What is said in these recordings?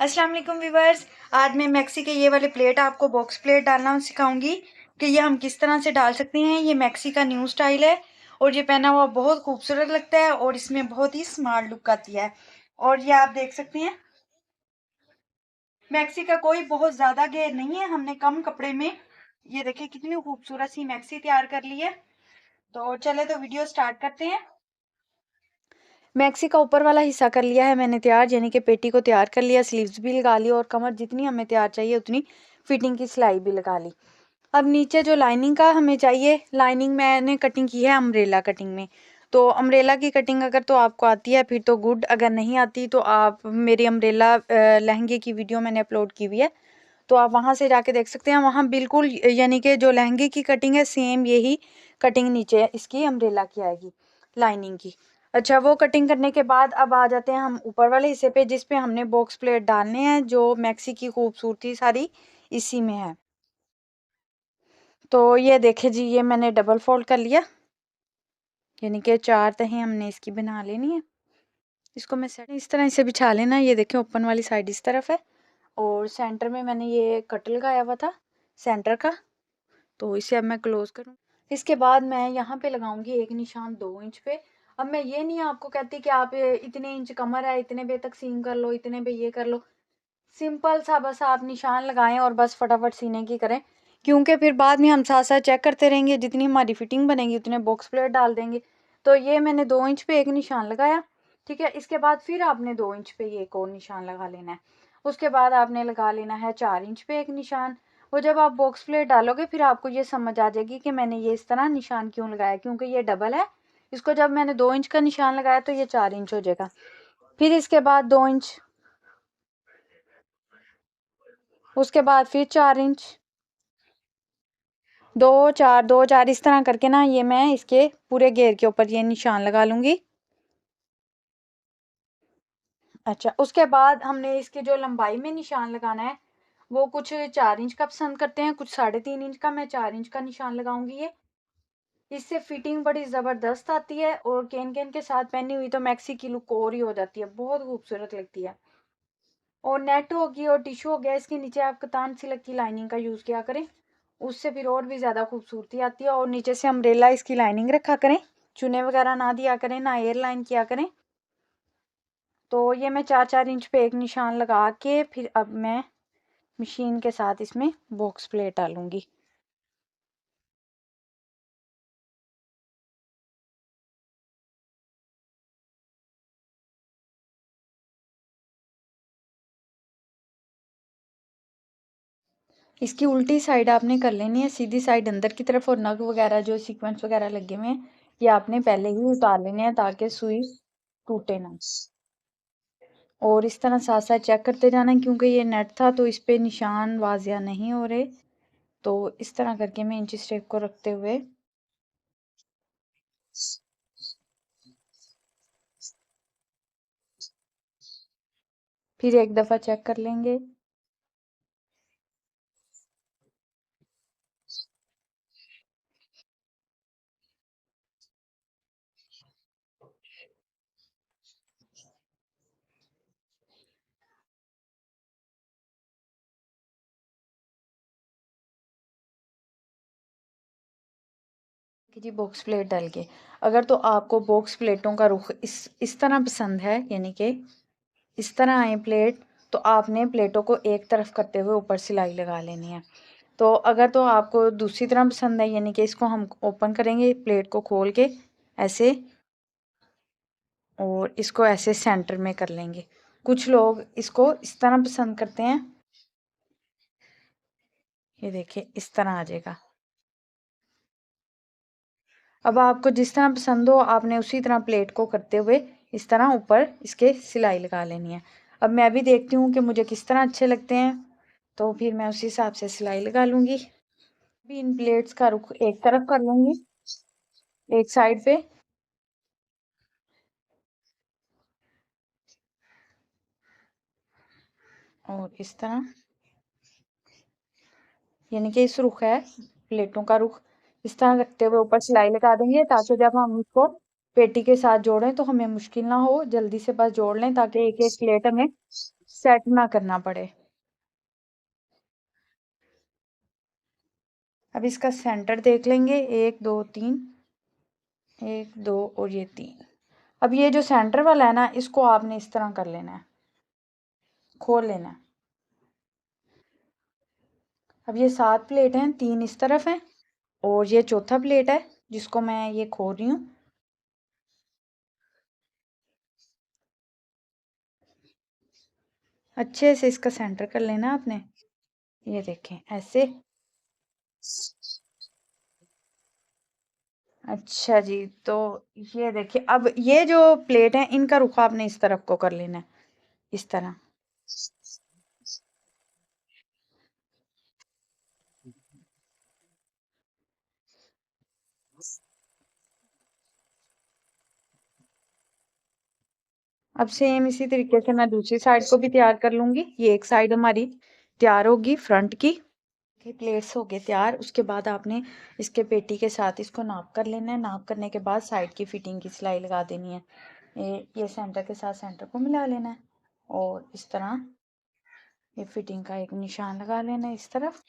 अस्सलाम वालेकुम व्यूवर्स। आज मैं मैक्सी के ये वाले प्लेट आपको बॉक्स प्लेट डालना सिखाऊंगी कि ये हम किस तरह से डाल सकते हैं। ये मैक्सी का न्यू स्टाइल है और ये पहना हुआ बहुत खूबसूरत लगता है और इसमें बहुत ही स्मार्ट लुक आती है। और ये आप देख सकते हैं मैक्सी का कोई बहुत ज़्यादा घेर नहीं है, हमने कम कपड़े में ये देखिए कितनी खूबसूरत सी मैक्सी तैयार कर ली है। तो चले तो वीडियो स्टार्ट करते हैं। मैक्सी का ऊपर वाला हिस्सा कर लिया है मैंने तैयार, यानी कि पेटी को तैयार कर लिया, स्लीव्स भी लगा ली और कमर जितनी हमें तैयार चाहिए उतनी फिटिंग की सिलाई भी लगा ली। अब नीचे जो लाइनिंग का हमें चाहिए, लाइनिंग मैंने कटिंग की है अम्ब्रेला कटिंग में। तो अम्ब्रेला की कटिंग अगर तो आपको आती है फिर तो गुड, अगर नहीं आती तो आप मेरी अम्ब्रेला लहंगे की वीडियो मैंने अपलोड की हुई है, तो आप वहाँ से जाके देख सकते हैं। वहाँ बिल्कुल यानी कि जो लहंगे की कटिंग है सेम यही कटिंग नीचे इसकी अम्ब्रेला की आएगी लाइनिंग की। अच्छा, वो कटिंग करने के बाद अब आ जाते हैं हम ऊपर वाले हिस्से पे जिस पे हमने बॉक्स प्लेट डालने हैं। जो मैक्सी की खूबसूरती सारी इसी में है। तो ये देखे जी, ये मैंने डबल फोल्ड कर लिया, यानी कि 4 तहें हमने इसकी बना लेनी है। इसको मैं सेट इस तरह से बिछा लेना। ये देखें ओपन वाली साइड इस तरफ है और सेंटर में मैंने ये कट लगाया हुआ था सेंटर का, तो इसे अब मैं क्लोज करूँ। इसके बाद मैं यहाँ पे लगाऊंगी एक निशान 2 इंच पे। अब मैं ये नहीं आपको कहती कि आप इतने इंच कमर है इतने बे तक सीम कर लो, इतने बे ये कर लो। सिंपल सा बस आप निशान लगाएं और बस फटाफट सीने की करें, क्योंकि फिर बाद में हम साथ साथ चेक करते रहेंगे, जितनी हमारी फिटिंग बनेगी उतने बॉक्स प्लेट डाल देंगे। तो ये मैंने 2 इंच पे एक निशान लगाया, ठीक है। इसके बाद फिर आपने 2 इंच पे ये एक और निशान लगा लेना है। उसके बाद आपने लगा लेना है 4 इंच पे एक निशान। वो जब आप बॉक्स प्लेट डालोगे फिर आपको ये समझ आ जाएगी कि मैंने ये इस तरह निशान क्यों लगाया, क्योंकि ये डबल है। इसको जब मैंने 2 इंच का निशान लगाया तो ये 4 इंच हो जाएगा। फिर इसके बाद 2 इंच, उसके बाद फिर 4 इंच, 2 4 2 4 इस तरह करके ना ये मैं इसके पूरे घेर के ऊपर ये निशान लगा लूंगी। अच्छा, उसके बाद हमने इसके जो लंबाई में निशान लगाना है वो कुछ 4 इंच का पसंद करते हैं, कुछ 3.5 इंच का। मैं 4 इंच का निशान लगाऊंगी। ये इससे फिटिंग बड़ी ज़बरदस्त आती है और केन केन के साथ पहनी हुई तो मैक्सी की लुक और ही हो जाती है, बहुत खूबसूरत लगती है। और नेट होगी और टिश्यू हो गया, इसके नीचे आप कतान सिल्क की लाइनिंग का यूज़ किया करें, उससे फिर और भी ज़्यादा खूबसूरती आती है। और नीचे से अम्ब्रेला इसकी लाइनिंग रखा करें, चुने वगैरह ना दिया करें, ना एयर लाइन किया करें। तो ये मैं 4 4 इंच पे एक निशान लगा के फिर अब मैं मशीन के साथ इसमें बॉक्स प्लेट डालूंगी। इसकी उल्टी साइड आपने कर लेनी है, सीधी साइड अंदर की तरफ, और नग वगैरह जो सीक्वेंस वगैरह लगे हुए हैं ये आपने पहले ही उतार लेने हैं ताकि सुई टूटे ना। और इस तरह साथ साथ चेक करते जाना, क्योंकि ये नेट था तो इस पे निशान वाजिया नहीं हो रहे। तो इस तरह करके मैं इंची टेप को रखते हुए फिर एक दफ़ा चेक कर लेंगे। कि जी बॉक्स प्लेट डाल के, अगर तो आपको बॉक्स प्लेटों का रुख इस तरह पसंद है, यानी कि इस तरह आए प्लेट, तो आपने प्लेटों को एक तरफ करते हुए ऊपर सिलाई लगा लेनी है। तो अगर तो आपको दूसरी तरह पसंद है, यानी कि इसको हम ओपन करेंगे प्लेट को खोल के ऐसे, और इसको ऐसे सेंटर में कर लेंगे। कुछ लोग इसको इस तरह पसंद करते हैं, ये देखिए इस तरह आ जाएगा। अब आपको जिस तरह पसंद हो आपने उसी तरह प्लेट को करते हुए इस तरह ऊपर इसके सिलाई लगा लेनी है। अब मैं भी देखती हूँ कि मुझे किस तरह अच्छे लगते हैं, तो फिर मैं उसी हिसाब से सिलाई लगा लूँगी। भी इन प्लेट्स का रुख एक तरफ कर लूँगी, एक साइड पे, और इस तरह, यानी कि इस रुख है प्लेटों का रुख, इस तरह रखते हुए ऊपर सिलाई लगा देंगे ताकि जब हम इसको पेटी के साथ जोड़ें तो हमें मुश्किल ना हो, जल्दी से बस जोड़ लें ताकि एक एक प्लेट हमें सेट ना करना पड़े। अब इसका सेंटर देख लेंगे, 1 2 3, 1 2 और ये 3। अब ये जो सेंटर वाला है ना, इसको आपने इस तरह कर लेना है, खोल लेना है। अब ये 7 प्लेट हैं, 3 इस तरफ हैं और ये चौथा प्लेट है जिसको मैं ये खोल रही हूँ। अच्छे से इसका सेंटर कर लेना आपने, ये देखें ऐसे। अच्छा जी, तो ये देखिए, अब ये जो प्लेट है इनका रुख आपने इस तरफ को कर लेना है, इस तरह। अब सेम इसी तरीके से मैं दूसरी साइड को भी तैयार कर लूंगी। ये एक साइड हमारी तैयार होगी फ्रंट की। प्लेट्स हो गए तैयार। उसके बाद आपने इसके पेटी के साथ इसको नाप कर लेना है। नाप करने के बाद साइड की फिटिंग की सिलाई लगा देनी है। ये सेंटर के साथ सेंटर को मिला लेना है और इस तरह ये फिटिंग का एक निशान लगा लेना है इस तरफ।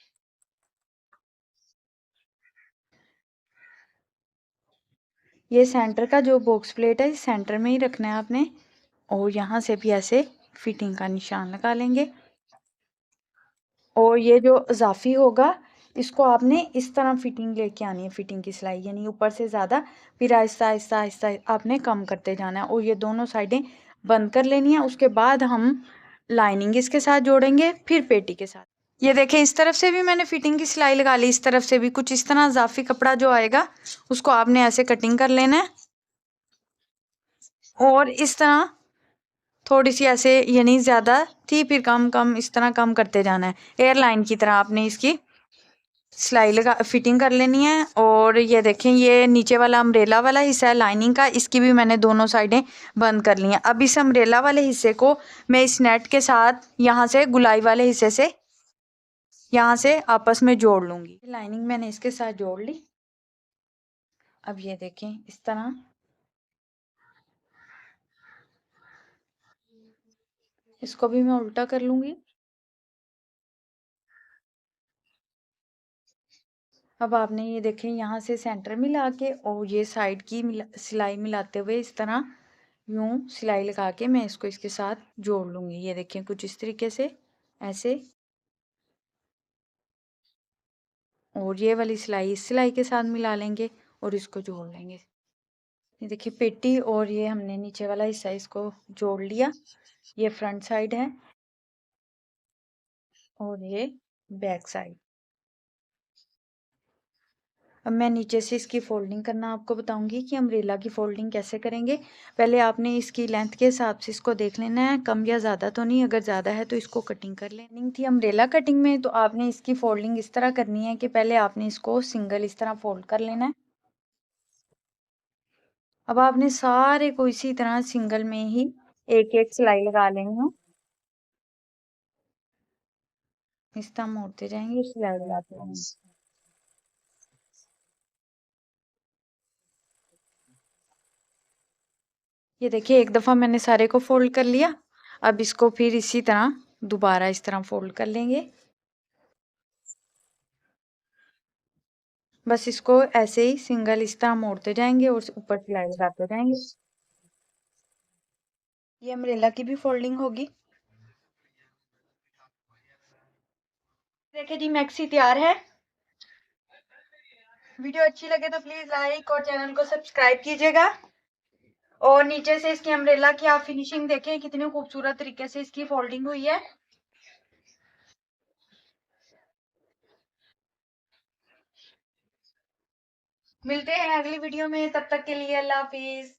ये सेंटर का जो बॉक्स प्लेट है सेंटर में ही रखना है आपने और यहाँ से भी ऐसे फिटिंग का निशान लगा लेंगे। और ये जो इजाफी होगा इसको आपने इस तरह फिटिंग लेके आनी है, फिटिंग की सिलाई यानी ऊपर से ज़्यादा, फिर आहिस्ता आहिस्ता आहिस्ता आपने कम करते जाना है और ये दोनों साइडें बंद कर लेनी है। उसके बाद हम लाइनिंग इसके साथ जोड़ेंगे, फिर पेटी के साथ। ये देखें, इस तरफ से भी मैंने फिटिंग की सिलाई लगा ली, इस तरफ से भी कुछ इस तरह इजाफी कपड़ा जो आएगा उसको आपने ऐसे कटिंग कर लेना है और इस तरह थोड़ी सी ऐसे, यानी ज़्यादा थी फिर कम कम, इस तरह कम करते जाना है। एयरलाइन की तरह आपने इसकी सिलाई लगा फिटिंग कर लेनी है। और ये देखें, ये नीचे वाला अम्ब्रेला वाला हिस्सा है लाइनिंग का, इसकी भी मैंने दोनों साइडें बंद कर ली हैं। अब इस अम्ब्रेला वाले हिस्से को मैं इस नेट के साथ यहाँ से गुलाई वाले हिस्से से यहाँ से आपस में जोड़ लूँगी। लाइनिंग मैंने इसके साथ जोड़ ली। अब ये देखें इस तरह इसको भी मैं उल्टा कर लूँगी। अब आपने ये देखें यहाँ से सेंटर मिला के और ये साइड की सिलाई मिलाते हुए इस तरह यूं सिलाई लगा के मैं इसको इसके साथ जोड़ लूँगी। ये देखें कुछ इस तरीके से ऐसे, और ये वाली सिलाई इस सिलाई के साथ मिला लेंगे और इसको जोड़ लेंगे। ये देखिए पेटी और ये हमने नीचे वाला हिस्सा इसको जोड़ लिया। ये फ्रंट साइड है और ये बैक साइड। अब मैं नीचे से इसकी फोल्डिंग करना आपको बताऊंगी कि अम्ब्रेला की फोल्डिंग कैसे करेंगे। पहले आपने इसकी लेंथ के हिसाब से इसको देख लेना है, कम या ज़्यादा तो नहीं, अगर ज़्यादा है तो इसको कटिंग कर लेनी थी अम्ब्रेला कटिंग में। तो आपने इसकी फोल्डिंग इस तरह करनी है कि पहले आपने इसको सिंगल इस तरह फोल्ड कर लेना है। अब आपने सारे को इसी तरह सिंगल में ही एक एक सिलाई लगा लेनी है। इस तरह मोड़ते जाएंगे, सिलाई लगाते जाएंगे। ये देखिए एक दफ़ा मैंने सारे को फोल्ड कर लिया। अब इसको फिर इसी तरह दोबारा इस तरह फोल्ड कर लेंगे। बस इसको ऐसे ही सिंगल इस तरह मोड़ते जाएंगे और ऊपर सिलाई लगाते जाएंगे। ये अम्ब्रेला की भी फोल्डिंग होगी। देखिए जी मैक्सी तैयार है। वीडियो अच्छी लगे तो प्लीज लाइक और चैनल को सब्सक्राइब कीजिएगा। और नीचे से इसकी अम्ब्रेला की आप फिनिशिंग देखें, कितनी खूबसूरत तरीके से इसकी फोल्डिंग हुई है। मिलते हैं अगली वीडियो में, तब तक के लिए अल्लाह हाफिज।